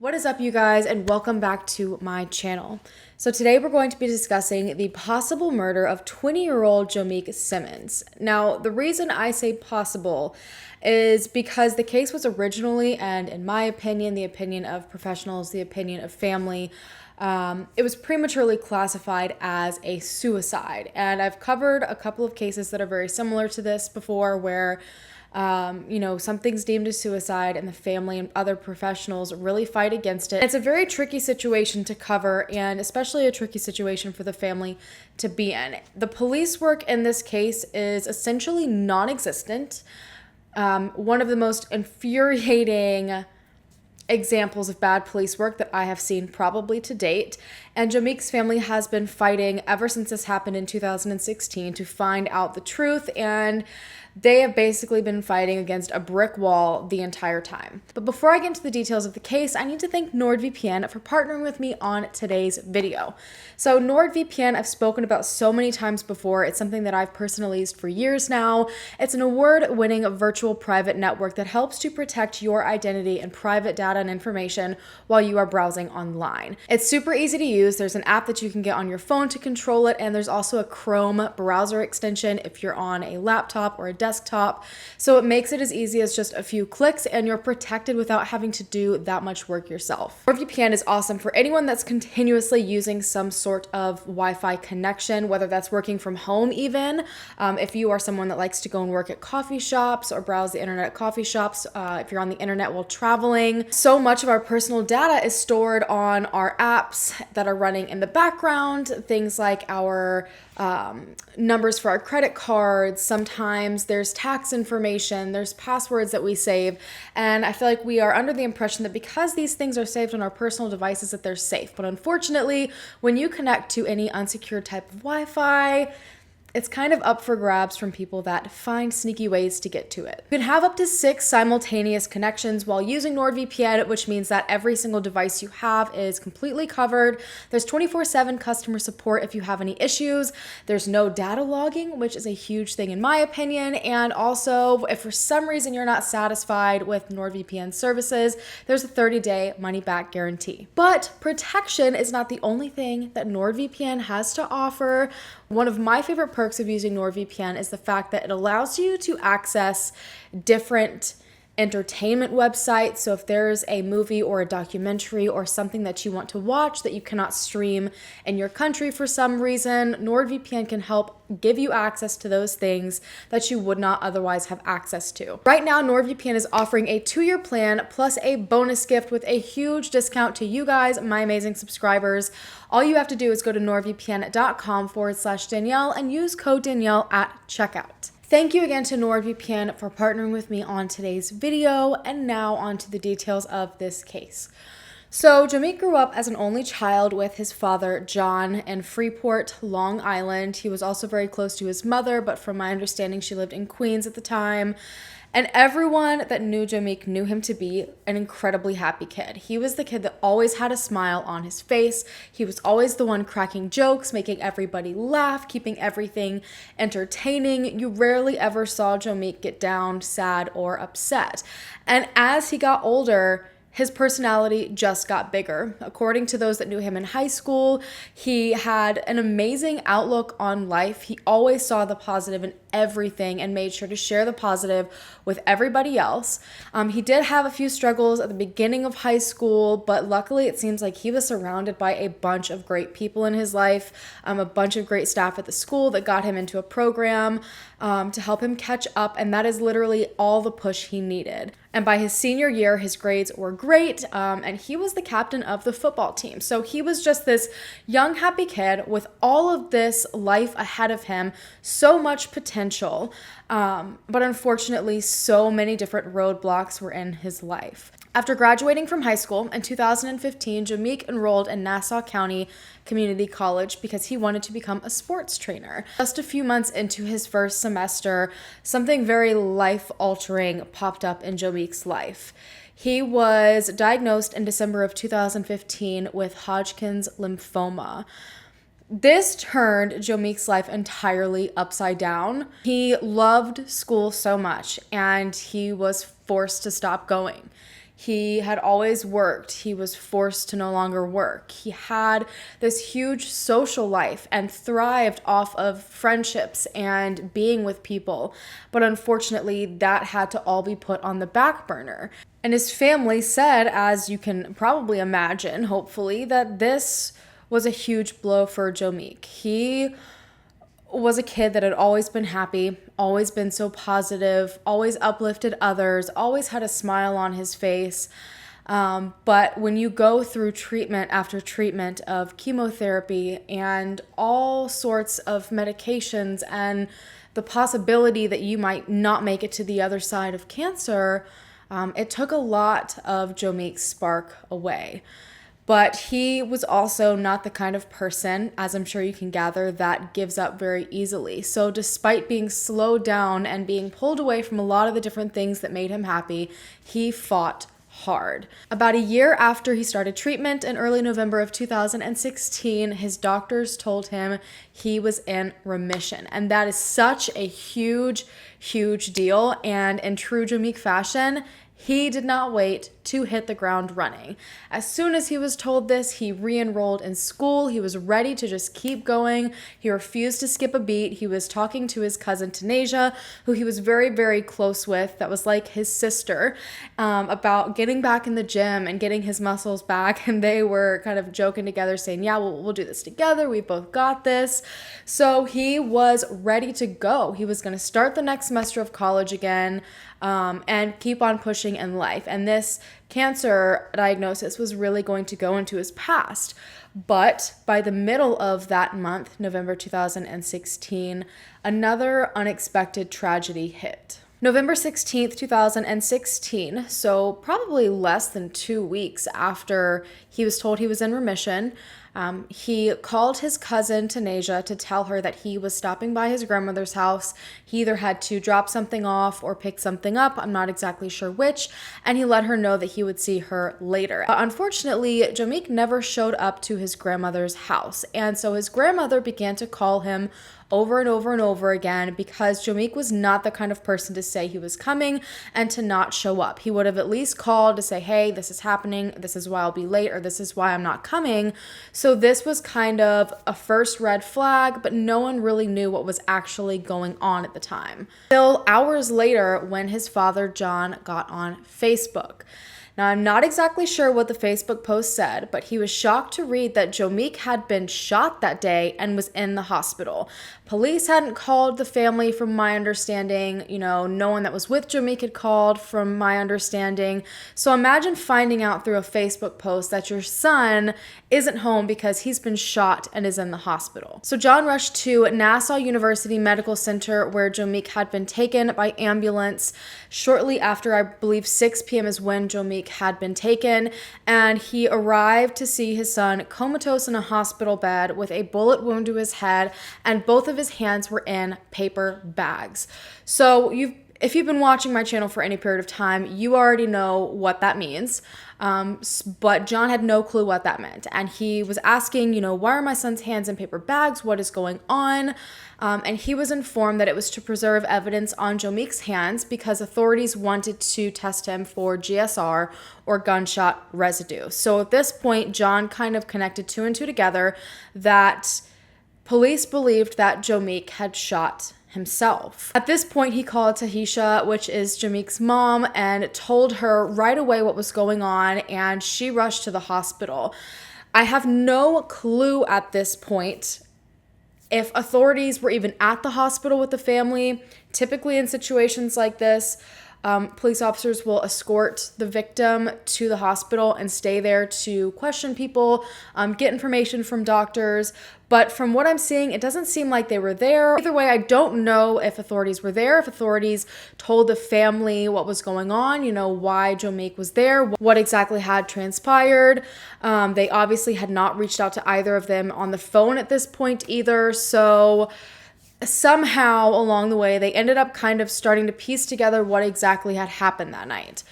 What is up, you guys, and welcome back to my channel. So today we're going to be discussing the possible murder of 20-year-old Johmeik Simmons. Now, the reason I say possible is because the case was originally, and in my opinion, the opinion of professionals, the opinion of family, it was prematurely classified as a suicide. And I've covered a couple of cases that are very similar to this before where something's deemed a suicide and the family and other professionals really fight against it. It's a very tricky situation to cover, and especially a tricky situation for the family to be in. The police work in this case is essentially non-existent. One of the most infuriating examples of bad police work that I have seen probably to date. And Johmeik's family has been fighting ever since this happened in 2016 to find out the truth, and they have basically been fighting against a brick wall the entire time. But before I get into the details of the case, I need to thank NordVPN for partnering with me on today's video. So NordVPN, I've spoken about so many times before. It's something that I've personally used for years now. It's an award-winning virtual private network that helps to protect your identity and private data and information while you are browsing online. It's super easy to use. There's an app that you can get on your phone to control it, and there's also a Chrome browser extension if you're on a laptop or a desktop. So it makes it as easy as just a few clicks, and you're protected without having to do that much work yourself. NordVPN is awesome for anyone that's continuously using some sort of Wi-Fi connection, whether that's working from home even. If you are someone that likes to go and work at coffee shops or browse the internet at coffee shops, if you're on the internet while traveling. So much of our personal data is stored on our apps that are running in the background, things like our numbers for our credit cards. Sometimes there's tax information, there's passwords that we save, and I feel like we are under the impression that because these things are saved on our personal devices that they're safe. But unfortunately, when you connect to any unsecured type of Wi-Fi, it's kind of up for grabs from people that find sneaky ways to get to it. You can have up to 6 simultaneous connections while using NordVPN, which means that every single device you have is completely covered. There's 24/7 customer support if you have any issues. There's no data logging, which is a huge thing in my opinion. And also, if for some reason you're not satisfied with NordVPN services, there's a 30-day money-back guarantee. But protection is not the only thing that NordVPN has to offer. One of my favorite perks of using NordVPN is the fact that it allows you to access different entertainment websites. So if there's a movie or a documentary or something that you want to watch that you cannot stream in your country for some reason, NordVPN can help give you access to those things that you would not otherwise have access to. Right now, NordVPN is offering a 2-year plan plus a bonus gift with a huge discount to you guys, my amazing subscribers. All you have to do is go to nordvpn.com/Danielle and use code Danielle at checkout. Thank you again to NordVPN for partnering with me on today's video, and now on to the details of this case. So Jameik grew up as an only child with his father, John, in Freeport, Long Island. He was also very close to his mother, but from my understanding, she lived in Queens at the time. And everyone that knew Jameik knew him to be an incredibly happy kid. He was the kid that always had a smile on his face. He was always the one cracking jokes, making everybody laugh, keeping everything entertaining. You rarely ever saw Jameik get down, sad, or upset. And as he got older, his personality just got bigger. According to those that knew him in high school, he had an amazing outlook on life. He always saw the positive in everything and made sure to share the positive with everybody else. He did have a few struggles at the beginning of high school, but luckily it seems like he was surrounded by a bunch of great people in his life, a bunch of great staff at the school that got him into a program to help him catch up, and that is literally all the push he needed. And by his senior year, his grades were great, and he was the captain of the football team. So he was just this young, happy kid with all of this life ahead of him, so much potential, but unfortunately, so many different roadblocks were in his life. After graduating from high school in 2015, Jameik enrolled in Nassau County Community College because he wanted to become a sports trainer. Just a few months into his first semester, something very life-altering popped up in Jameik's life. He was diagnosed in December of 2015 with Hodgkin's lymphoma. This turned Johmeik's life entirely upside down. He loved school so much, and he was forced to stop going. He had always worked. He was forced to no longer work. He had this huge social life and thrived off of friendships and being with people. But unfortunately, that had to all be put on the back burner. And his family said, as you can probably imagine, hopefully, that this was a huge blow for Johmeik. He was a kid that had always been happy, always been so positive, always uplifted others, always had a smile on his face. But when you go through treatment after treatment of chemotherapy and all sorts of medications and the possibility that you might not make it to the other side of cancer, it took a lot of Johmeik's spark away. But he was also not the kind of person, as I'm sure you can gather, that gives up very easily. So despite being slowed down and being pulled away from a lot of the different things that made him happy, he fought hard. About a year after he started treatment in early November of 2016, his doctors told him he was in remission. And that is such a huge, huge deal. And in true Johmeik fashion, he did not wait to hit the ground running. As soon as he was told this, he re-enrolled in school. He was ready to just keep going. He refused to skip a beat. He was talking to his cousin Tanisha, who he was very, very close with, that was like his sister, about getting back in the gym and getting his muscles back. And they were kind of joking together saying, yeah, we'll do this together. We both got this. So he was ready to go. He was going to start the next semester of college again, and keep on pushing in life. And this cancer diagnosis was really going to go into his past. But by the middle of that month, November 2016, another unexpected tragedy hit. November 16th, 2016, so probably less than 2 weeks after he was told he was in remission, he called his cousin Tanisha to tell her that he was stopping by his grandmother's house. He either had to drop something off or pick something up, I'm not exactly sure which, and he let her know that he would see her later. Unfortunately, Johmeik never showed up to his grandmother's house, and so his grandmother began to call him over and over and over again because Johmeik was not the kind of person to say he was coming and to not show up. He would have at least called to say, hey, this is happening, this is why I'll be late, or this is why I'm not coming. So this was kind of a first red flag, but no one really knew what was actually going on at the time. Till hours later when his father, John, got on Facebook. Now, I'm not exactly sure what the Facebook post said, but he was shocked to read that Johmeik had been shot that day and was in the hospital. Police hadn't called the family, from my understanding. No one that was with Johmeik had called, from my understanding. So imagine finding out through a Facebook post that your son isn't home because he's been shot and is in the hospital. So John rushed to Nassau University Medical Center, where Johmeik had been taken by ambulance. Shortly after, I believe 6 p.m. is when Johmeik had been taken, and he arrived to see his son comatose in a hospital bed with a bullet wound to his head, and both of his hands were in paper bags. So if you've been watching my channel for any period of time, you already know what that means. But John had no clue what that meant. And he was asking, why are my son's hands in paper bags? What is going on? And he was informed that it was to preserve evidence on Johmeik's hands because authorities wanted to test him for GSR, or gunshot residue. So at this point, John kind of connected 2 and 2 together, that police believed that Johmeik had shot himself. At this point, he called Tanisha, which is Johmeik's mom, and told her right away what was going on, and she rushed to the hospital. I have no clue at this point if authorities were even at the hospital with the family. Typically in situations like this, police officers will escort the victim to the hospital and stay there to question people, get information from doctors. But from what I'm seeing, it doesn't seem like they were there. Either way, I don't know if authorities were there, if authorities told the family what was going on, why Johmeik was there, what exactly had transpired. They obviously had not reached out to either of them on the phone at this point either. So somehow along the way, they ended up kind of starting to piece together what exactly had happened that night.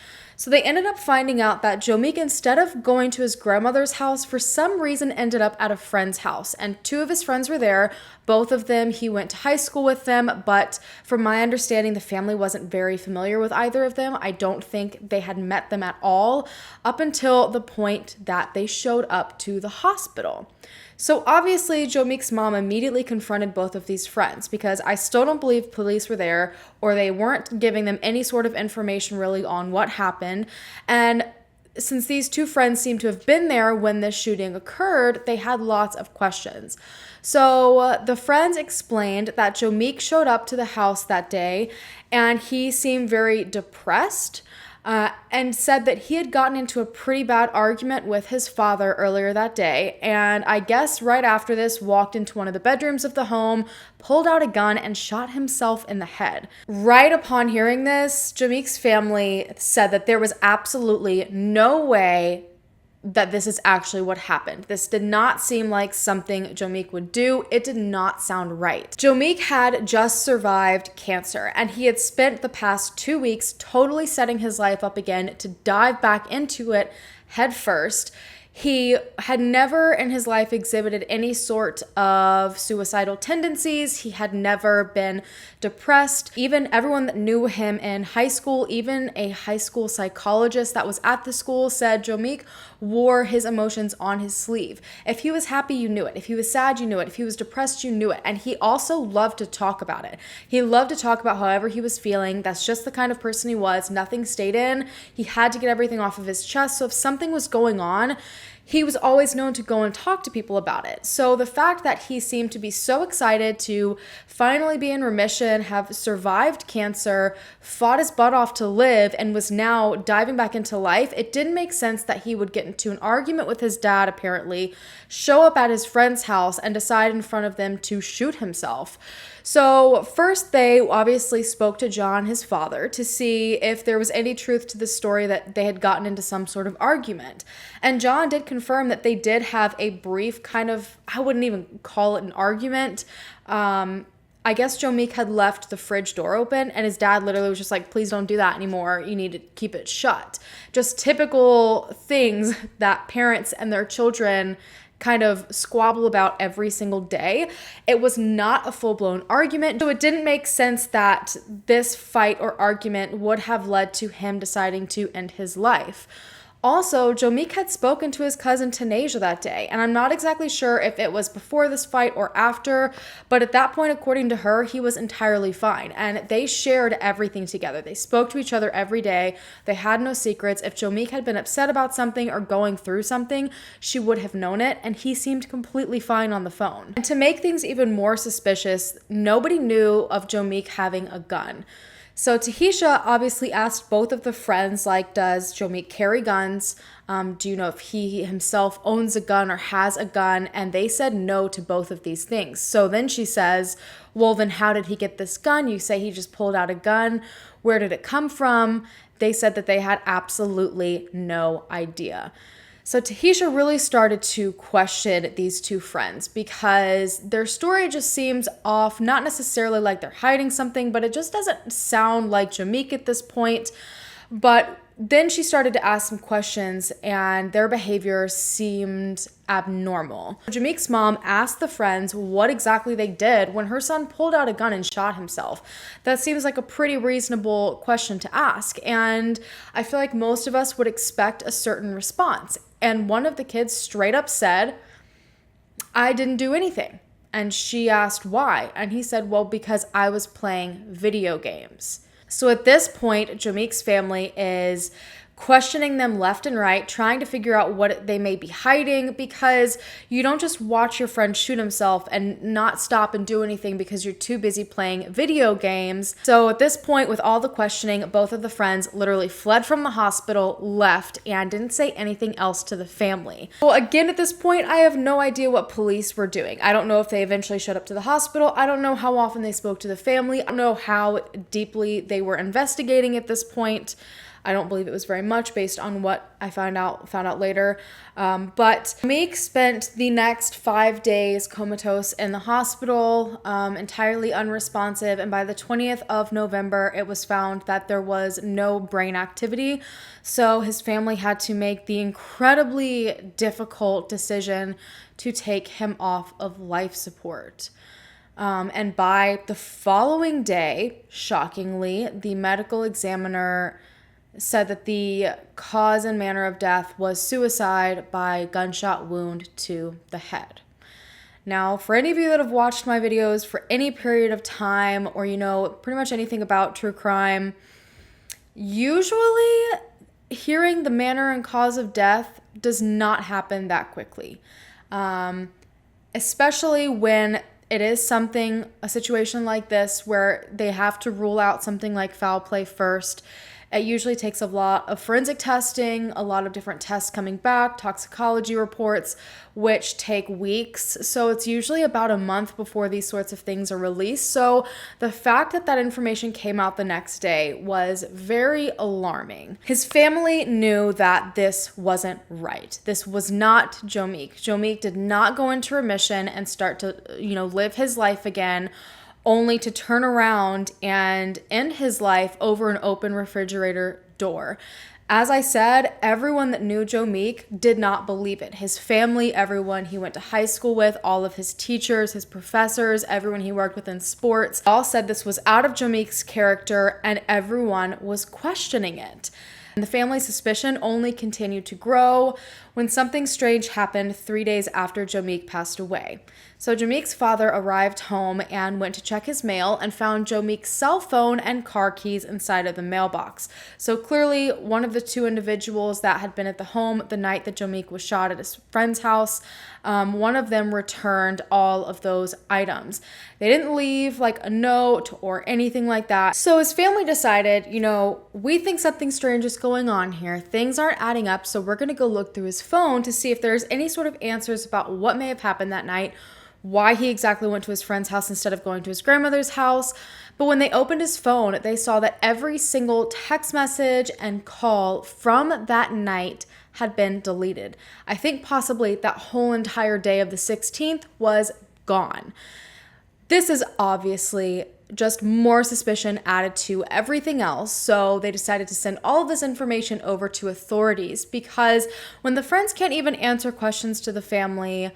So they ended up finding out that Jameik, instead of going to his grandmother's house, for some reason ended up at a friend's house. And two of his friends were there. Both of them, he went to high school with them, but from my understanding, the family wasn't very familiar with either of them. I don't think they had met them at all up until the point that they showed up to the hospital. So obviously, Jomeik's mom immediately confronted both of these friends because I still don't believe police were there or they weren't giving them any sort of information really on what happened. And since these two friends seemed to have been there when this shooting occurred, they had lots of questions. So the friends explained that Jameik showed up to the house that day and he seemed very depressed. And said that he had gotten into a pretty bad argument with his father earlier that day. And I guess right after this, walked into one of the bedrooms of the home, pulled out a gun, and shot himself in the head. Right upon hearing this, Jameik's family said that there was absolutely no way that this is actually what happened. This did not seem like something Jameik would do. It did not sound right. Jameik had just survived cancer, and he had spent the past 2 weeks totally setting his life up again to dive back into it head first. He had never in his life exhibited any sort of suicidal tendencies. He had never been depressed. Even everyone that knew him in high school, even a high school psychologist that was at the school, said Jameik wore his emotions on his sleeve. If he was happy, you knew it. If he was sad, you knew it. If he was depressed, you knew it. And he also loved to talk about it. He loved to talk about however he was feeling. That's just the kind of person he was. Nothing stayed in. He had to get everything off of his chest. So if something was going on, he was always known to go and talk to people about it. So the fact that he seemed to be so excited to finally be in remission, have survived cancer, fought his butt off to live, and was now diving back into life, it didn't make sense that he would get into an argument with his dad, apparently, show up at his friend's house, and decide in front of them to shoot himself. So first they obviously spoke to John, his father, to see if there was any truth to the story that they had gotten into some sort of argument. And John did confirm that they did have a brief kind of, I wouldn't even call it an argument. I guess Jameik had left the fridge door open and his dad literally was just like, please don't do that anymore. You need to keep it shut. Just typical things that parents and their children kind of squabble about every single day. It was not a full-blown argument, so it didn't make sense that this fight or argument would have led to him deciding to end his life. Also, Jameik had spoken to his cousin Tanasia that day, and I'm not exactly sure if it was before this fight or after, but at that point, according to her, he was entirely fine, and they shared everything together. They spoke to each other every day. They had no secrets. If Jameik had been upset about something or going through something, she would have known it, and he seemed completely fine on the phone. And to make things even more suspicious, nobody knew of Jameik having a gun. So Tahisha obviously asked both of the friends, like, does Jameik carry guns? Do you know if he himself owns a gun or has a gun? And they said no to both of these things. So then she says, well, then how did he get this gun? You say he just pulled out a gun. Where did it come from? They said that they had absolutely no idea. So Tahisha really started to question these two friends because their story just seems off, not necessarily like they're hiding something, but it just doesn't sound like Jameik at this point. But then she started to ask some questions and their behavior seemed abnormal. Jameik's mom asked the friends what exactly they did when her son pulled out a gun and shot himself. That seems like a pretty reasonable question to ask, and I feel like most of us would expect a certain response. And one of the kids straight up said, I didn't do anything. And she asked why, and he said, well, because I was playing video games. So at this point, Jameik's family is questioning them left and right, trying to figure out what they may be hiding, because you don't just watch your friend shoot himself and not stop and do anything because you're too busy playing video games. So at this point, with all the questioning, both of the friends literally fled from the hospital, left, and didn't say anything else to the family. Well, again, at this point, I have no idea what police were doing. I don't know if they eventually showed up to the hospital. I don't know how often they spoke to the family. I don't know how deeply they were investigating at this point. I don't believe it was very much based on what I found out later. But Jameik spent the next 5 days comatose in the hospital, entirely unresponsive. And by the 20th of November, it was found that there was no brain activity. So his family had to make the incredibly difficult decision to take him off of life support. And by the following day, shockingly, the medical examiner said that the cause and manner of death was suicide by gunshot wound to the head. Now, for any of you that have watched my videos for any period of time, or you know pretty much anything about true crime, usually hearing the manner and cause of death does not happen that quickly. Especially when it is a situation like this where they have to rule out something like foul play first. It usually takes a lot of forensic testing, a lot of different tests coming back, toxicology reports, which take weeks. So it's usually about a month before these sorts of things are released. So the fact that that information came out the next day was very alarming. His family knew that this wasn't right. This was not Johmeik. Johmeik did not go into remission and start to, live his life again, only to turn around and end his life over an open refrigerator door. As I said, everyone that knew Johmeik did not believe it. His family, everyone he went to high school with, all of his teachers, his professors, everyone he worked with in sports, all said this was out of Johmeik's character, and everyone was questioning it. And the family's suspicion only continued to grow when something strange happened 3 days after Johmeik passed away. So Johmeik's father arrived home and went to check his mail and found Johmeik's cell phone and car keys inside of the mailbox. So clearly one of the two individuals that had been at the home the night that Johmeik was shot at his friend's house, one of them returned all of those items. They didn't leave like a note or anything like that. So his family decided, we think something strange is going on here. Things aren't adding up, so we're going to go look through his phone to see if there's any sort of answers about what may have happened that night, why he exactly went to his friend's house instead of going to his grandmother's house. But when they opened his phone, they saw that every single text message and call from that night had been deleted. I think possibly that whole entire day of the 16th was gone. This is obviously just more suspicion added to everything else. So they decided to send all of this information over to authorities, because when the friends can't even answer questions to the family,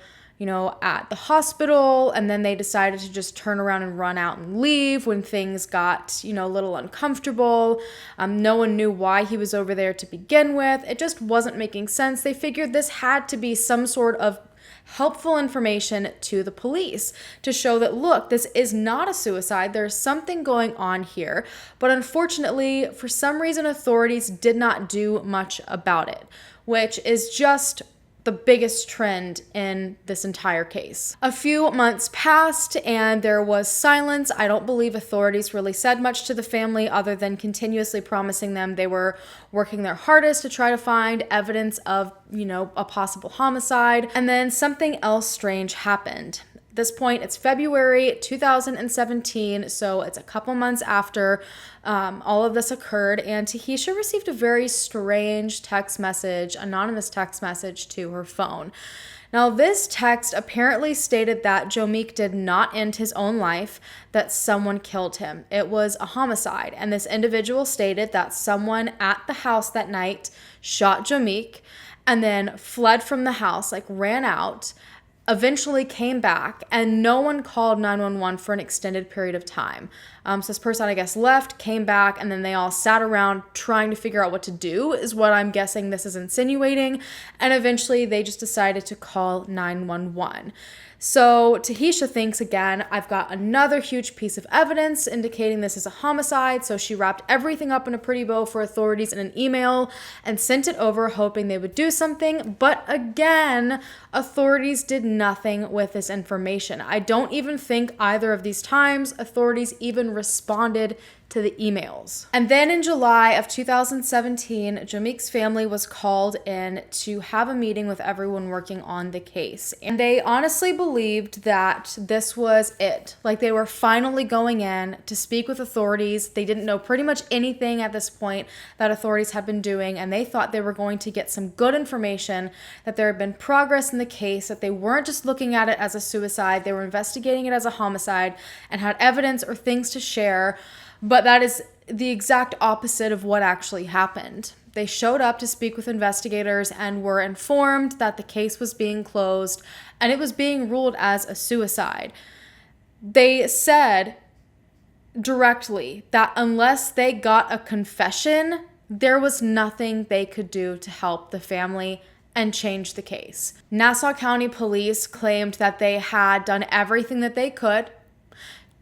at the hospital, and then they decided to just turn around and run out and leave when things got, a little uncomfortable. No one knew why he was over there to begin with. It just wasn't making sense. They figured this had to be some sort of helpful information to the police to show that, look, this is not a suicide. There's something going on here. But unfortunately, for some reason, authorities did not do much about it, which is just the biggest trend in this entire case. A few months passed and there was silence. I don't believe authorities really said much to the family other than continuously promising them they were working their hardest to try to find evidence of, a possible homicide. And then something else strange happened. At this point, it's February 2017, so it's a couple months after all of this occurred, and Tahisha received a very strange anonymous text message to her phone. Now, this text apparently stated that Johmeik did not end his own life, that someone killed him. It was a homicide, and this individual stated that someone at the house that night shot Johmeik and then fled from the house, ran out, eventually came back, and no one called 911 for an extended period of time. So this person, I guess, left, came back, and then they all sat around trying to figure out what to do, is what I'm guessing this is insinuating. And eventually they just decided to call 911. So Tahisha thinks, again, I've got another huge piece of evidence indicating this is a homicide. So she wrapped everything up in a pretty bow for authorities in an email and sent it over, hoping they would do something. But again, authorities did nothing with this information. I don't even think either of these times authorities even responded to the emails. And then in July of 2017, Jameik's family was called in to have a meeting with everyone working on the case. And they honestly believed that this was it. Like, they were finally going in to speak with authorities. They didn't know pretty much anything at this point that authorities had been doing, and they thought they were going to get some good information, that there had been progress in the case, that they weren't just looking at it as a suicide, they were investigating it as a homicide and had evidence or things to share. But that is the exact opposite of what actually happened. They showed up to speak with investigators and were informed that the case was being closed and it was being ruled as a suicide. They said directly that unless they got a confession, there was nothing they could do to help the family and change the case. Nassau County Police claimed that they had done everything that they could,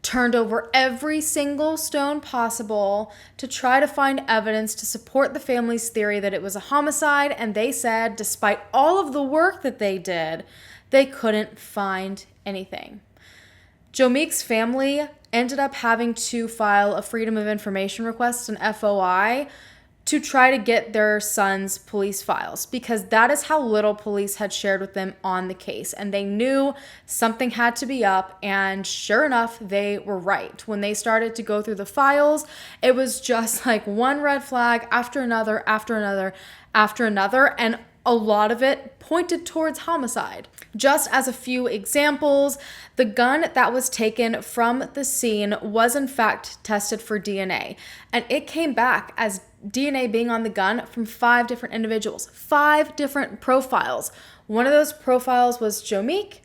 turned over every single stone possible to try to find evidence to support the family's theory that it was a homicide, and they said despite all of the work that they did, they couldn't find anything. Jameik's family ended up having to file a Freedom of Information request, an FOI, to try to get their son's police files, because that is how little police had shared with them on the case. And they knew something had to be up, and sure enough, they were right. When they started to go through the files, it was just like one red flag after another, after another, after another, and a lot of it pointed towards homicide. Just as a few examples, the gun that was taken from the scene was in fact tested for DNA, and it came back as DNA being on the gun from 5 different individuals, 5 different profiles. One of those profiles was Jameik,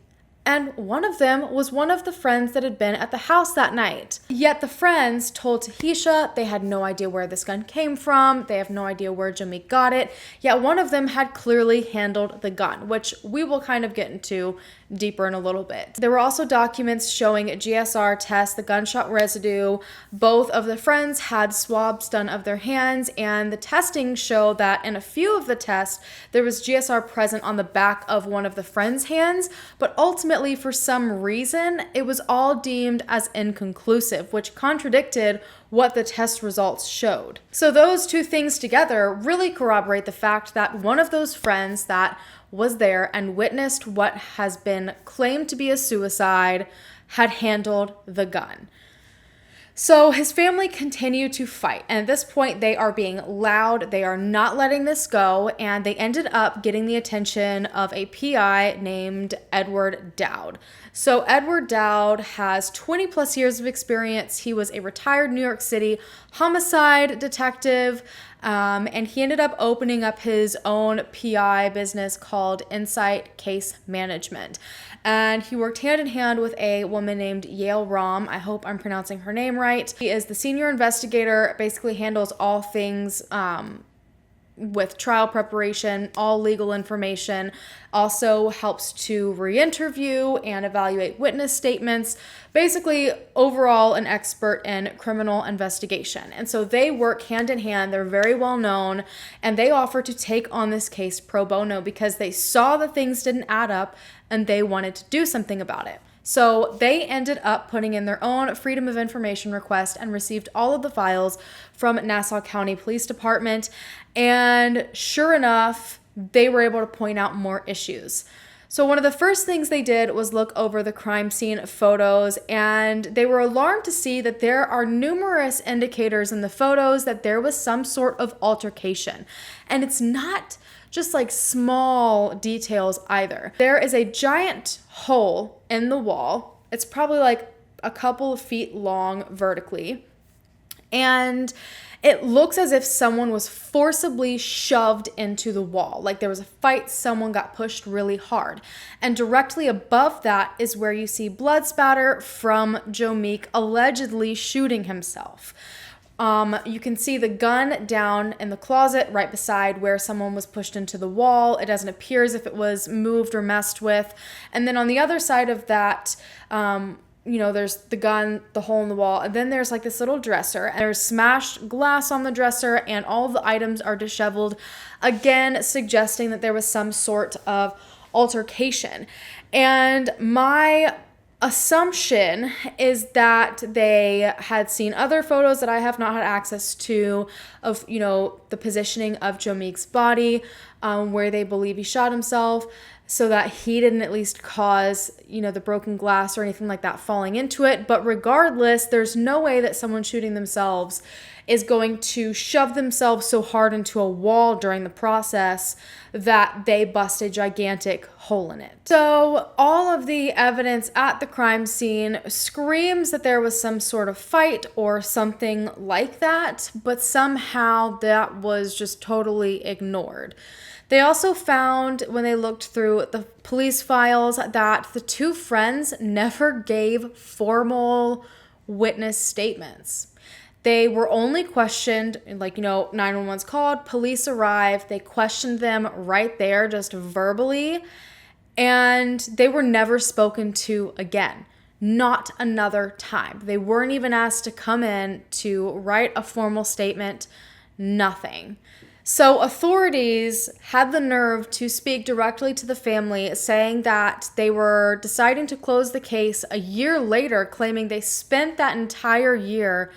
and one of them was one of the friends that had been at the house that night. Yet the friends told Tahisha they had no idea where this gun came from, they have no idea where Jameik got it, yet one of them had clearly handled the gun, which we will kind of get into deeper in a little bit. There were also documents showing GSR tests, the gunshot residue. Both of the friends had swabs done of their hands, and the testing showed that in a few of the tests, there was GSR present on the back of one of the friends' hands, but ultimately, for some reason, it was all deemed as inconclusive, which contradicted what the test results showed. So those two things together really corroborate the fact that one of those friends that was there and witnessed what has been claimed to be a suicide had handled the gun. So his family continued to fight, and at this point they are being loud, they are not letting this go, and they ended up getting the attention of a PI named Edward Dowd. So Edward Dowd has 20 plus years of experience. He was a retired New York City homicide detective, and he ended up opening up his own PI business called Insight Case Management. And he worked hand in hand with a woman named Yale Rom. I hope I'm pronouncing her name right. He is the senior investigator, basically handles all things with trial preparation, all legal information, also helps to re-interview and evaluate witness statements, basically overall an expert in criminal investigation. And so they work hand in hand, they're very well known, and they offer to take on this case pro bono because they saw that things didn't add up and they wanted to do something about it. So they ended up putting in their own Freedom of Information request and received all of the files from Nassau County Police Department. And sure enough, they were able to point out more issues. So one of the first things they did was look over the crime scene photos, and they were alarmed to see that there are numerous indicators in the photos that there was some sort of altercation. And it's not just like small details either. There is a giant hole in the wall. It's probably like a couple of feet long vertically. And it looks as if someone was forcibly shoved into the wall. Like there was a fight, someone got pushed really hard. And directly above that is where you see blood spatter from Johmeik allegedly shooting himself. You can see the gun down in the closet right beside where someone was pushed into the wall. It doesn't appear as if it was moved or messed with. And then on the other side of that, there's the gun, the hole in the wall, and then there's like this little dresser, and there's smashed glass on the dresser, and all of the items are disheveled, again suggesting that there was some sort of altercation. And my assumption is that they had seen other photos that I have not had access to of, the positioning of Jomeik's body, where they believe he shot himself, so that he didn't at least cause, the broken glass or anything like that falling into it. But regardless, there's no way that someone shooting themselves is going to shove themselves so hard into a wall during the process that they bust a gigantic hole in it. So all of the evidence at the crime scene screams that there was some sort of fight or something like that, but somehow that was just totally ignored. They also found, when they looked through the police files, that the two friends never gave formal witness statements. They were only questioned, 911's called, police arrived, they questioned them right there, just verbally, and they were never spoken to again. Not another time. They weren't even asked to come in to write a formal statement, nothing. So authorities had the nerve to speak directly to the family, saying that they were deciding to close the case a year later, claiming they spent that entire year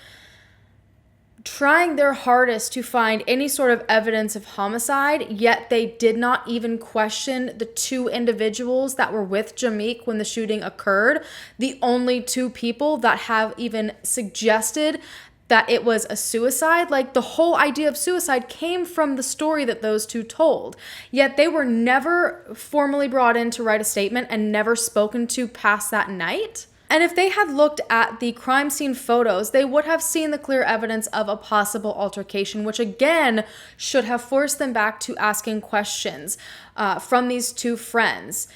trying their hardest to find any sort of evidence of homicide, yet they did not even question the two individuals that were with Jameik when the shooting occurred, the only two people that have even suggested that it was a suicide. Like, the whole idea of suicide came from the story that those two told, yet they were never formally brought in to write a statement and never spoken to past that night. And if they had looked at the crime scene photos, they would have seen the clear evidence of a possible altercation, which again should have forced them back to asking questions from these two friends.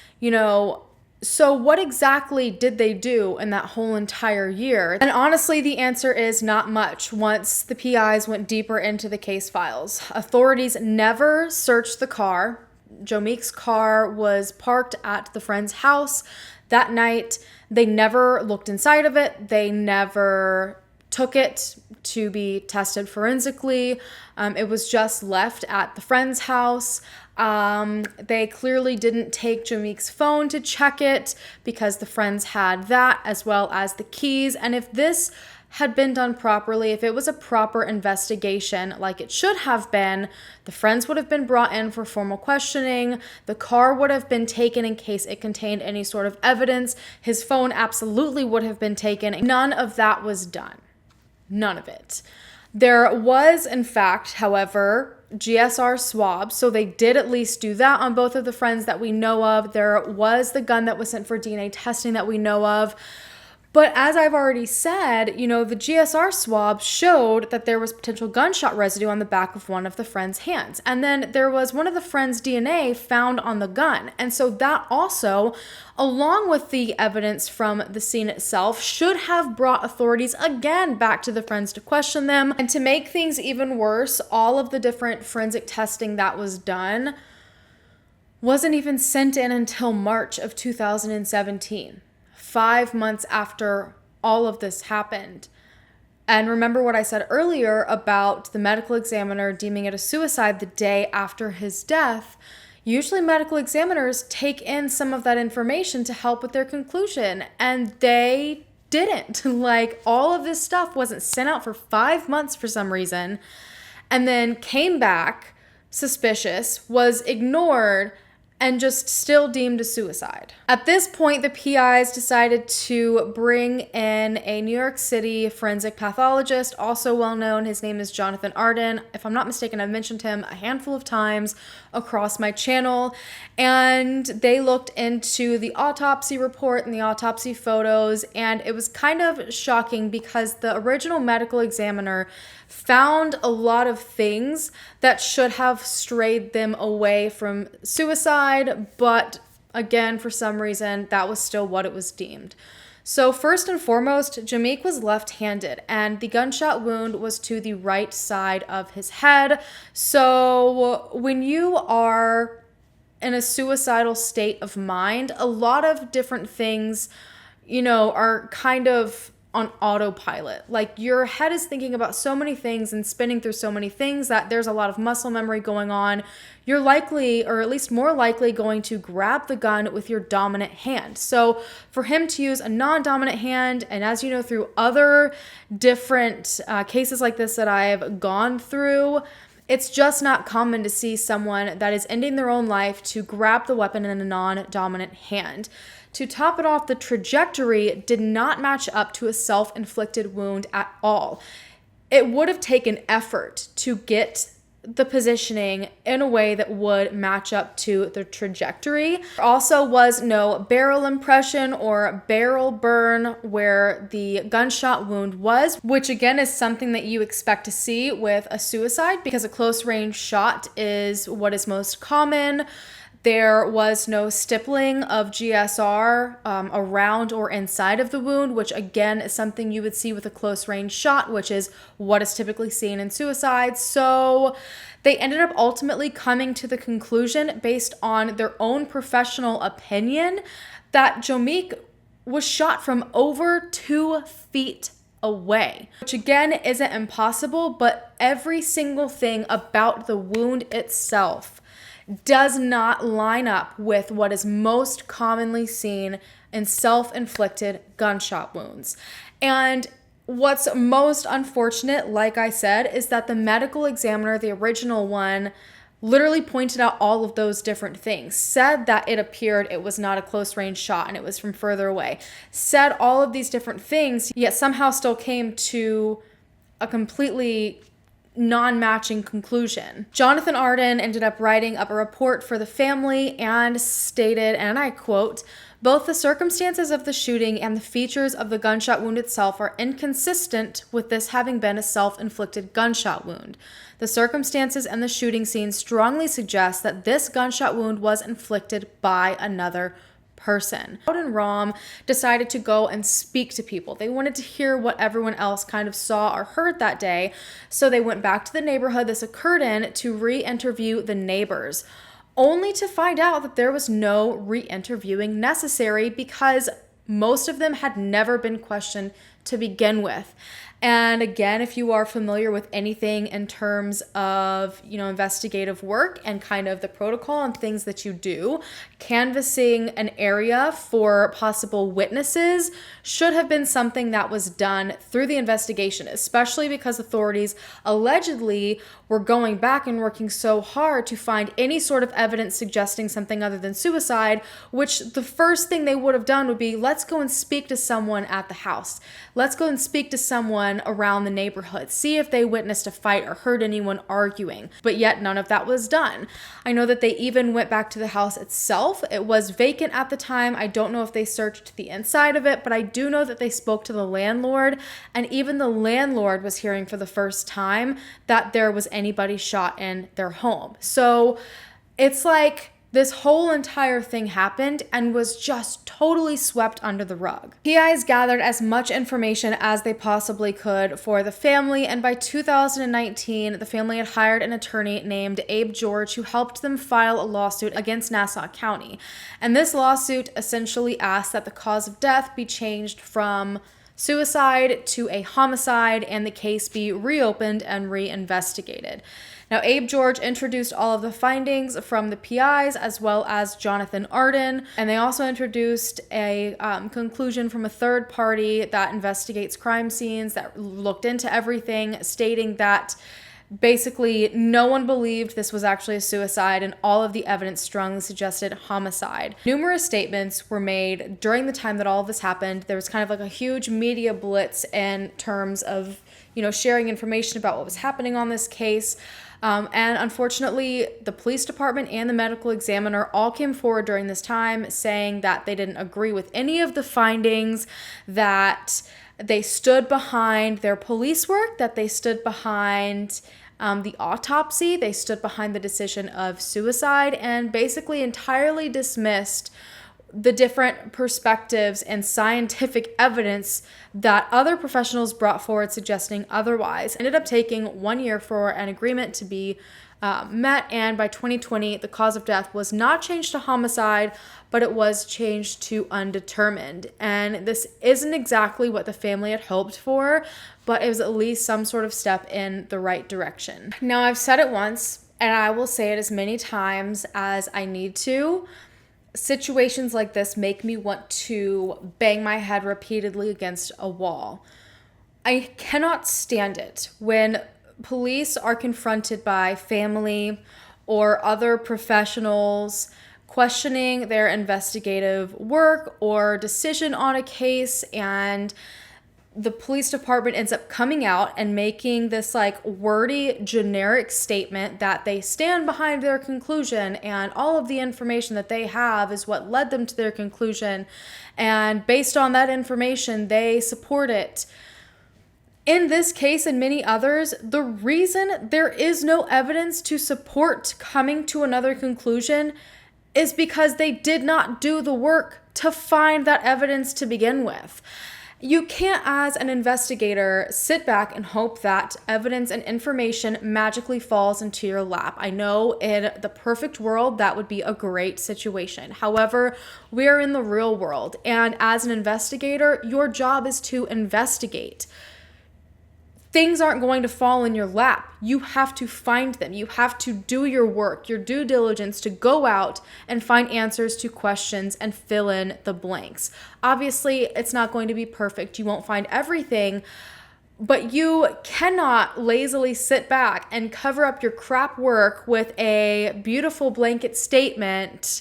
So what exactly did they do in that whole entire year? And honestly, the answer is not much once the PIs went deeper into the case files. Authorities never searched the car. Jomeik's car was parked at the friend's house that night. They never looked inside of it. They never took it to be tested forensically. It was just left at the friend's house. They clearly didn't take Jomeik's phone to check it because the friends had that as well as the keys. And if this had been done properly, if it was a proper investigation like it should have been, the friends would have been brought in for formal questioning. The car would have been taken in case it contained any sort of evidence. His phone absolutely would have been taken. None of that was done. None of it. There was, in fact, however, GSR swabs, so they did at least do that on both of the friends that we know of. There was the gun that was sent for DNA testing that we know of. But as I've already said, the GSR swab showed that there was potential gunshot residue on the back of one of the friend's hands. And then there was one of the friend's DNA found on the gun. And so that also, along with the evidence from the scene itself, should have brought authorities again back to the friends to question them. And to make things even worse, all of the different forensic testing that was done wasn't even sent in until March of 2017. 5 months after all of this happened. And remember what I said earlier about the medical examiner deeming it a suicide the day after his death. Usually medical examiners take in some of that information to help with their conclusion, and they didn't. All of this stuff wasn't sent out for 5 months for some reason, and then came back suspicious, was ignored, and just still deemed a suicide. At this point, the PIs decided to bring in a New York City forensic pathologist, also well known. His name is Jonathan Arden. If I'm not mistaken, I've mentioned him a handful of times across my channel. And they looked into the autopsy report and the autopsy photos, and it was kind of shocking because the original medical examiner found a lot of things that should have strayed them away from suicide, but again, for some reason, that was still what it was deemed. So first and foremost, Jameik was left-handed, and the gunshot wound was to the right side of his head. So when you are in a suicidal state of mind, a lot of different things, are kind of on autopilot. Like your head is thinking about so many things and spinning through so many things that there's a lot of muscle memory going on. You're likely, or at least more likely, going to grab the gun with your dominant hand. So for him to use a non-dominant hand, and as you know, through other different cases like this that I've gone through, it's just not common to see someone that is ending their own life to grab the weapon in a non-dominant hand. To top it off, the trajectory did not match up to a self-inflicted wound at all. It would have taken effort to get the positioning in a way that would match up to the trajectory. There also was no barrel impression or barrel burn where the gunshot wound was, which again is something that you expect to see with a suicide because a close range shot is what is most common. There was no stippling of GSR around or inside of the wound, which again is something you would see with a close range shot, which is what is typically seen in suicides. So they ended up ultimately coming to the conclusion based on their own professional opinion that Jameik was shot from over 2 feet away, which again isn't impossible, but every single thing about the wound itself does not line up with what is most commonly seen in self-inflicted gunshot wounds. And what's most unfortunate, like I said, is that the medical examiner, the original one, literally pointed out all of those different things, said that it appeared it was not a close range shot and it was from further away, said all of these different things, yet somehow still came to a completely non-matching conclusion. Jonathan Arden ended up writing up a report for the family and stated, and I quote, "Both the circumstances of the shooting and the features of the gunshot wound itself are inconsistent with this having been a self-inflicted gunshot wound. The circumstances and the shooting scene strongly suggest that this gunshot wound was inflicted by another person." Out and Rom decided to go and speak to people. They wanted to hear what everyone else kind of saw or heard that day. So they went back to the neighborhood this occurred in to re-interview the neighbors, only to find out that there was no re-interviewing necessary because most of them had never been questioned to begin with. And again, if you are familiar with anything in terms of, investigative work and kind of the protocol and things that you do, canvassing an area for possible witnesses should have been something that was done through the investigation, especially because authorities allegedly were going back and working so hard to find any sort of evidence suggesting something other than suicide, which the first thing they would have done would be, let's go and speak to someone at the house. Let's go and speak to someone around the neighborhood, see if they witnessed a fight or heard anyone arguing. But yet none of that was done. I know that they even went back to the house itself. It was vacant at the time. I don't know if they searched the inside of it, but I do know that they spoke to the landlord, and even the landlord was hearing for the first time that there was anybody shot in their home. So it's like this whole entire thing happened and was just totally swept under the rug. PIs gathered as much information as they possibly could for the family, and by 2019, the family had hired an attorney named Abe George who helped them file a lawsuit against Nassau County. And this lawsuit essentially asked that the cause of death be changed from suicide to a homicide and the case be reopened and reinvestigated. Now, Abe George introduced all of the findings from the PIs as well as Jonathan Arden, and they also introduced a conclusion from a third party that investigates crime scenes that looked into everything, stating that basically no one believed this was actually a suicide and all of the evidence strongly suggested homicide. Numerous statements were made during the time that all of this happened. There was kind of like a huge media blitz in terms of, sharing information about what was happening on this case. And unfortunately, the police department and the medical examiner all came forward during this time saying that they didn't agree with any of the findings, that they stood behind their police work, that they stood behind the autopsy, they stood behind the decision of suicide, and basically entirely dismissed the different perspectives and scientific evidence that other professionals brought forward suggesting otherwise. It ended up taking 1 year for an agreement to be met, and by 2020, the cause of death was not changed to homicide, but it was changed to undetermined. And this isn't exactly what the family had hoped for, but it was at least some sort of step in the right direction. Now, I've said it once, and I will say it as many times as I need to. Situations like this make me want to bang my head repeatedly against a wall. I cannot stand it when police are confronted by family or other professionals questioning their investigative work or decision on a case, and the police department ends up coming out and making this like wordy, generic statement that they stand behind their conclusion and all of the information that they have is what led them to their conclusion. And based on that information, they support it. In this case and many others, the reason there is no evidence to support coming to another conclusion is because they did not do the work to find that evidence to begin with. You can't, as an investigator, sit back and hope that evidence and information magically falls into your lap. I know in the perfect world, that would be a great situation. However, we are in the real world, and as an investigator, your job is to investigate. Things aren't going to fall in your lap. You have to find them. You have to do your work, your due diligence to go out and find answers to questions and fill in the blanks. Obviously, it's not going to be perfect. You won't find everything, but you cannot lazily sit back and cover up your crap work with a beautiful blanket statement,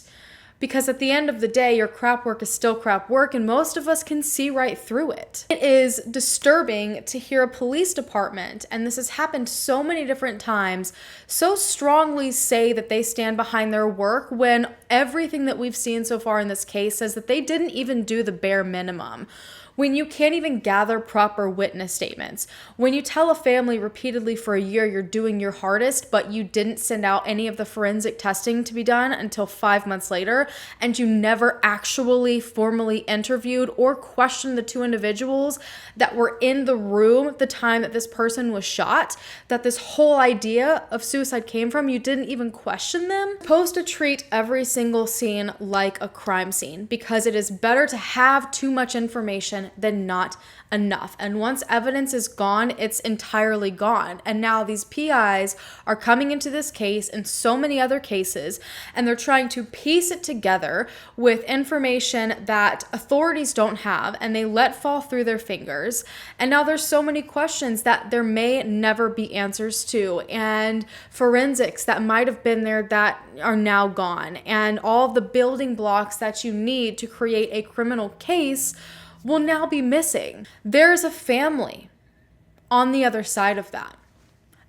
because at the end of the day, your crap work is still crap work, and most of us can see right through it. It is disturbing to hear a police department, and this has happened so many different times, so strongly say that they stand behind their work when everything that we've seen so far in this case says that they didn't even do the bare minimum. When you can't even gather proper witness statements, when you tell a family repeatedly for a year you're doing your hardest, but you didn't send out any of the forensic testing to be done until 5 months later, and you never actually formally interviewed or questioned the two individuals that were in the room the time that this person was shot, that this whole idea of suicide came from, you didn't even question them. You're supposed to treat every single scene like a crime scene, because it is better to have too much information than not enough. And once evidence is gone, it's entirely gone. And now these PIs are coming into this case and so many other cases, and they're trying to piece it together with information that authorities don't have and they let fall through their fingers. And now there's so many questions that there may never be answers to, and forensics that might have been there that are now gone, and all of the building blocks that you need to create a criminal case will now be missing. There's a family on the other side of that.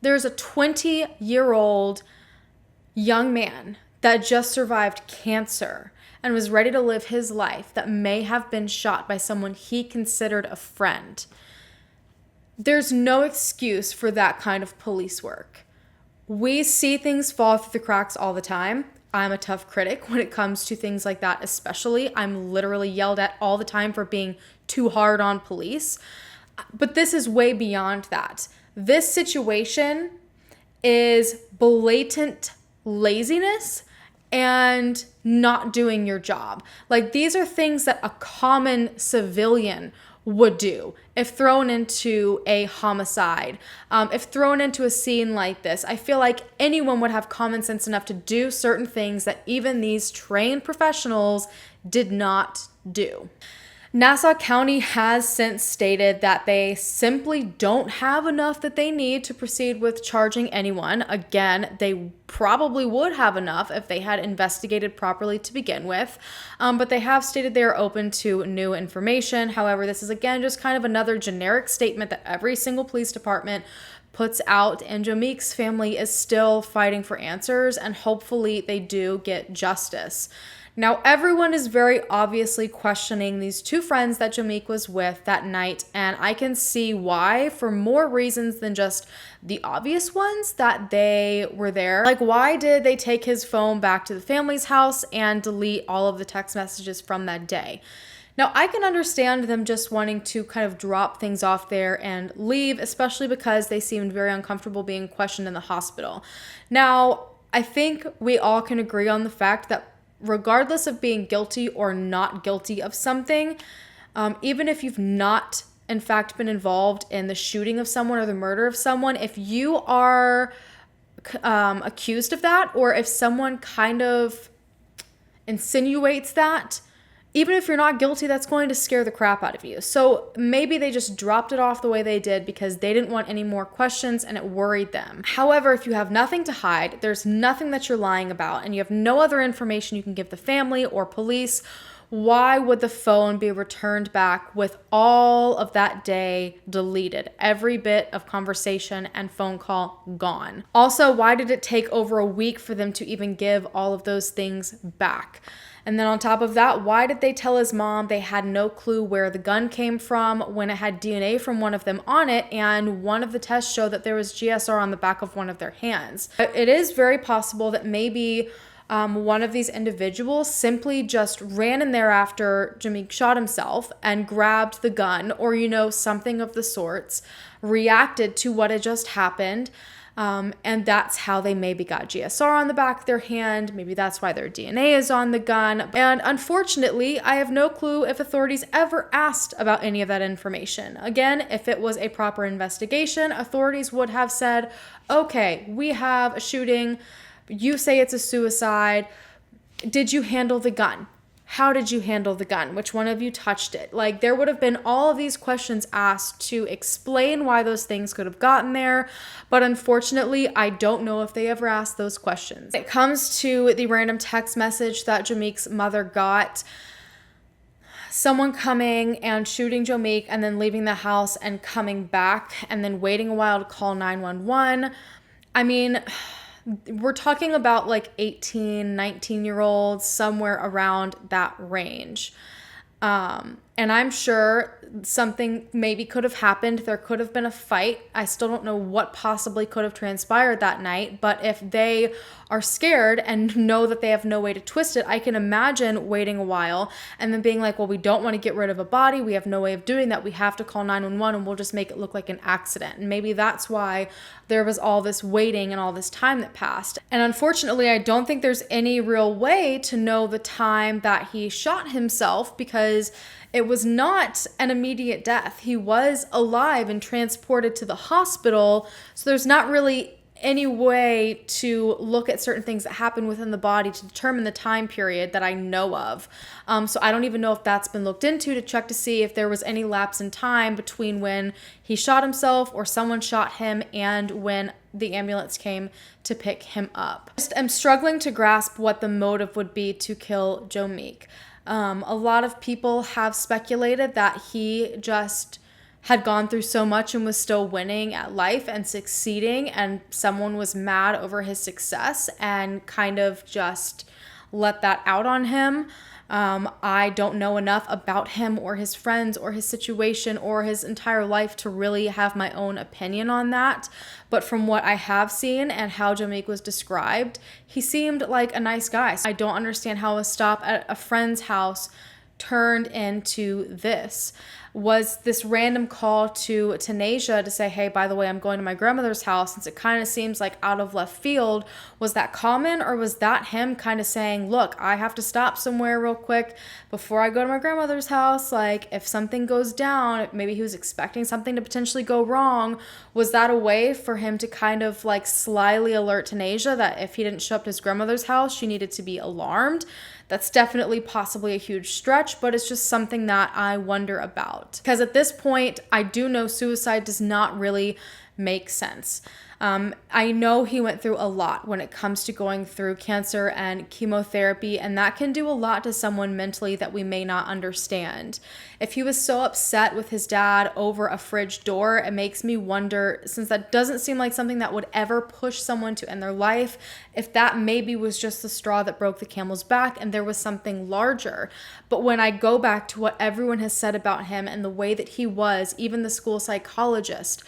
There's a 20-year-old young man that just survived cancer and was ready to live his life that may have been shot by someone he considered a friend. There's no excuse for that kind of police work. We see things fall through the cracks all the time. I'm a tough critic when it comes to things like that, especially. I'm literally yelled at all the time for being too hard on police. But this is way beyond that. This situation is blatant laziness and not doing your job. Like, these are things that a common civilian would do if thrown into a homicide, if thrown into a scene like this. I feel like anyone would have common sense enough to do certain things that even these trained professionals did not do. Nassau County has since stated that they simply don't have enough that they need to proceed with charging anyone. Again, they probably would have enough if they had investigated properly to begin with, but they have stated they are open to new information. However, this is again just kind of another generic statement that every single police department puts out, and Jameik's family is still fighting for answers, and hopefully they do get justice. Now, everyone is very obviously questioning these two friends that Jameik was with that night, and I can see why, for more reasons than just the obvious ones that they were there. Like, why did they take his phone back to the family's house and delete all of the text messages from that day? Now, I can understand them just wanting to kind of drop things off there and leave, especially because they seemed very uncomfortable being questioned in the hospital. Now, I think we all can agree on the fact that regardless of being guilty or not guilty of something, even if you've not, in fact, been involved in the shooting of someone or the murder of someone, if you are accused of that, or if someone kind of insinuates that, even if you're not guilty, that's going to scare the crap out of you. So maybe they just dropped it off the way they did because they didn't want any more questions and it worried them. However, if you have nothing to hide, there's nothing that you're lying about, and you have no other information you can give the family or police, why would the phone be returned back with all of that day deleted? Every bit of conversation and phone call gone. Also, why did it take over a week for them to even give all of those things back? And then on top of that, why did they tell his mom they had no clue where the gun came from when it had DNA from one of them on it, and one of the tests showed that there was GSR on the back of one of their hands? It is very possible that maybe one of these individuals simply just ran in there after Jameik shot himself and grabbed the gun, or, something of the sorts, reacted to what had just happened. And that's how they maybe got GSR on the back of their hand. Maybe that's why their DNA is on the gun. And unfortunately, I have no clue if authorities ever asked about any of that information. Again, if it was a proper investigation, authorities would have said, okay, we have a shooting. You say it's a suicide. Did you handle the gun? How did you handle the gun? Which one of you touched it? Like, there would have been all of these questions asked to explain why those things could have gotten there. But unfortunately, I don't know if they ever asked those questions. When it comes to the random text message that Jameik's mother got, someone coming and shooting Johmeik and then leaving the house and coming back and then waiting a while to call 911. I mean, we're talking about like 18, 19-year-olds, somewhere around that range. And I'm sure something maybe could have happened. There could have been a fight. I still don't know what possibly could have transpired that night. But if they are scared and know that they have no way to twist it, I can imagine waiting a while and then being like, well, we don't want to get rid of a body. We have no way of doing that. We have to call 911 and we'll just make it look like an accident. And maybe that's why there was all this waiting and all this time that passed. And unfortunately, I don't think there's any real way to know the time that he shot himself, because it was not an immediate death. He was alive and transported to the hospital. So there's not really any way to look at certain things that happen within the body to determine the time period that I know of. So I don't even know if that's been looked into to check to see if there was any lapse in time between when he shot himself or someone shot him and when the ambulance came to pick him up. I'm struggling to grasp what the motive would be to kill Johmeik. A lot of people have speculated that he just had gone through so much and was still winning at life and succeeding, and someone was mad over his success and kind of just let that out on him. I don't know enough about him or his friends or his situation or his entire life to really have my own opinion on that. But from what I have seen and how Jameik was described, he seemed like a nice guy. So I don't understand how a stop at a friend's house turned into this. Was this random call to Tanasia to say, hey, by the way, I'm going to my grandmother's house, since it kind of seems like out of left field, was that common, or was that him kind of saying, look, I have to stop somewhere real quick before I go to my grandmother's house? Like, if something goes down, maybe he was expecting something to potentially go wrong. Was that a way for him to kind of like slyly alert Tanasia that if he didn't show up to his grandmother's house, she needed to be alarmed? That's definitely possibly a huge stretch, but it's just something that I wonder about. Because at this point, I do know suicide does not really make sense. I know he went through a lot when it comes to going through cancer and chemotherapy, and that can do a lot to someone mentally that we may not understand. If he was so upset with his dad over a fridge door, it makes me wonder, since that doesn't seem like something that would ever push someone to end their life, if that maybe was just the straw that broke the camel's back and there was something larger. But when I go back to what everyone has said about him and the way that he was, even the school psychologist,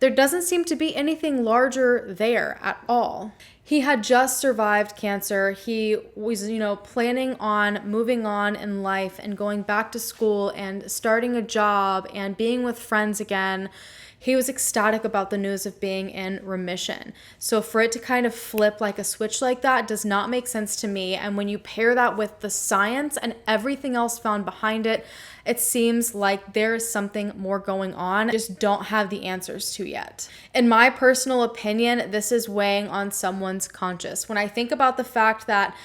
there doesn't seem to be anything larger there at all. He had just survived cancer. He was, planning on moving on in life and going back to school and starting a job and being with friends again. He was ecstatic about the news of being in remission. So for it to kind of flip like a switch like that does not make sense to me. And when you pair that with the science and everything else found behind it, it seems like there is something more going on. I just don't have the answers to yet. In my personal opinion, this is weighing on someone's conscience. When I think about the fact that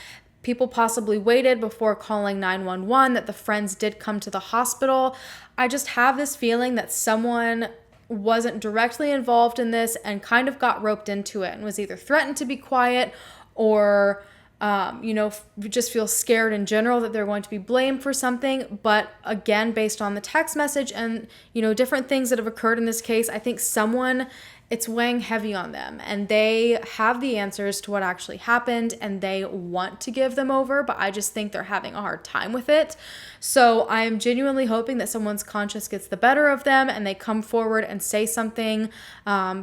people possibly waited before calling 911, that the friends did come to the hospital, I just have this feeling that someone wasn't directly involved in this and kind of got roped into it and was either threatened to be quiet or just feel scared in general that they're going to be blamed for something. But again, based on the text message and, different things that have occurred in this case, I think it's weighing heavy on them and they have the answers to what actually happened and they want to give them over, but I just think they're having a hard time with it. So I'm genuinely hoping that someone's conscience gets the better of them and they come forward and say something,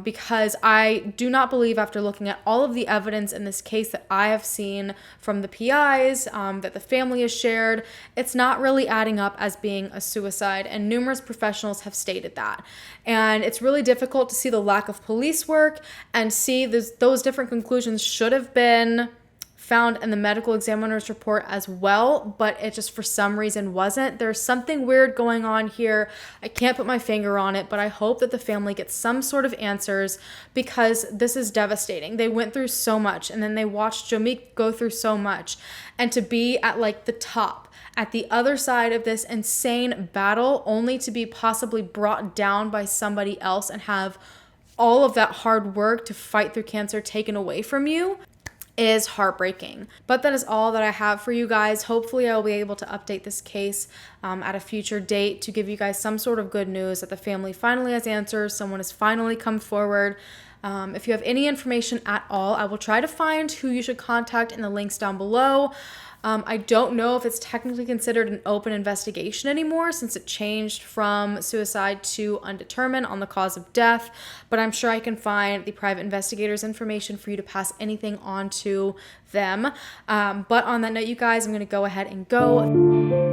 because I do not believe, after looking at all of the evidence in this case that I have seen from the PIs, that the family has shared, it's not really adding up as being a suicide, and numerous professionals have stated that. And it's really difficult to see the lack of police work and see those different conclusions should have been found in the medical examiner's report as well, but it just for some reason wasn't. There's something weird going on here. I can't put my finger on it, but I hope that the family gets some sort of answers because this is devastating. They went through so much and then they watched Jameik go through so much, and to be at like the top, at the other side of this insane battle, only to be possibly brought down by somebody else and have all of that hard work to fight through cancer taken away from you, is heartbreaking. But that is all that I have for you guys. Hopefully I'll be able to update this case at a future date to give you guys some sort of good news that the family finally has answers, someone has finally come forward. If you have any information at all, I will try to find who you should contact in the links down below. I don't know if it's technically considered an open investigation anymore since it changed from suicide to undetermined on the cause of death, but I'm sure I can find the private investigator's information for you to pass anything on to them. But on that note, you guys, I'm going to go ahead and go.